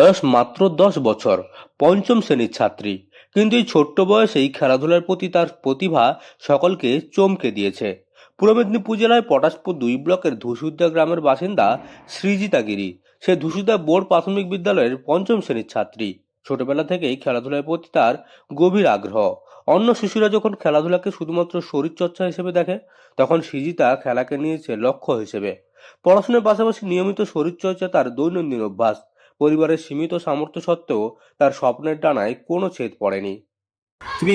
বয়স মাত্র 10 বছর, পঞ্চম শ্রেণীর ছাত্রী। কিন্তু এই ছোট্ট বয়সেই খেলাধুলার প্রতি তার প্রতিভা সকলকে চমকে দিয়েছে। পূর্ব মেদিনীপুর জেলায় পটাশপুর 2 ব্লকের ধুসুদা গ্রামের বাসিন্দা সৃজিতা গিরি। সে ধুসুদা বোর্ড প্রাথমিক বিদ্যালয়ের পঞ্চম শ্রেণীর ছাত্রী। ছোটবেলা থেকেই খেলাধুলার প্রতি তার গভীর আগ্রহ। অন্য শিশুরা যখন খেলাধুলাকে শুধুমাত্র শরীরচর্চা হিসেবে দেখে, তখন সৃজিতা খেলাকে নিয়েছে লক্ষ্য হিসেবে। পড়াশোনার পাশাপাশি নিয়মিত শরীরচর্চা তার দৈনন্দিন অভ্যাস। পরিবারের সীমিত সামর্থ্য সত্ত্বেও তার স্বপ্নের ডানায় কোনো ছেদ পড়েনি। তুমি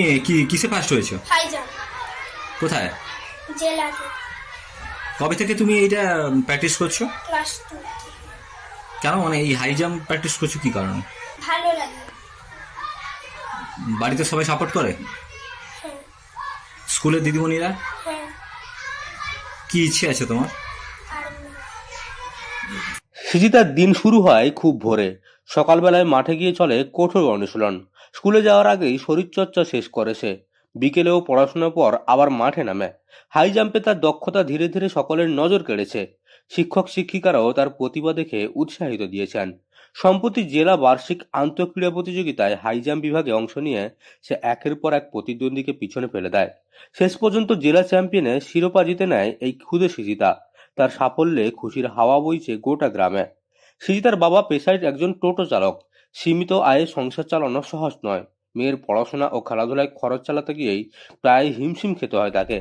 কিসে ফার্স্ট হয়েছো? High jump. কোথায়? জেলাতে। কবে থেকে তুমি এটা প্র্যাকটিস করছো? ক্লাস 2। কেন এই হাই জাম্প প্র্যাকটিস করছো কি কারণে? ভালো লাগে। বাড়িতে সবাই সাপোর্ট করে? হ্যাঁ। স্কুলের দিদিমণিরা? হ্যাঁ। কি ইচ্ছে আছে তোমার? আর্মি। সৃজিতার দিন শুরু হয় খুব ভোরে। সকালবেলায় মাঠে গিয়ে চলে কঠোর অনুশীলন। স্কুলে যাওয়ার আগেই শরীরচর্চা শেষ করে সে। বিকেলেও পড়াশোনার পর আবার মাঠে নামে। হাই জাম্পে তার দক্ষতা ধীরে ধীরে সকলের নজর কেড়েছে। শিক্ষক শিক্ষিকারাও তার প্রতিভা দেখে উৎসাহিত দিয়েছেন। সম্প্রতি জেলা বার্ষিক আন্তঃক্রীড়া প্রতিযোগিতায় হাই জাম্প বিভাগে অংশ নিয়ে সে একের পর এক প্রতিদ্বন্দ্বীকে পিছনে ফেলে দেয়। শেষ পর্যন্ত জেলা চ্যাম্পিয়নে শিরোপা জিতে নেয় এই ক্ষুদে সৃজিতা। তার সাফল্যে খুশির হাওয়া বইছে গোটা গ্রামে। সৃজিতার বাবা পেশায় একজন টোটো চালক। সীমিত আয়ে সংসার চালানো সহজ নয়। মেয়ের পড়াশোনা ও খেলাধুলায় খরচ চালাতে গিয়েই প্রায় হিমশিম খেতে হয় তাকে।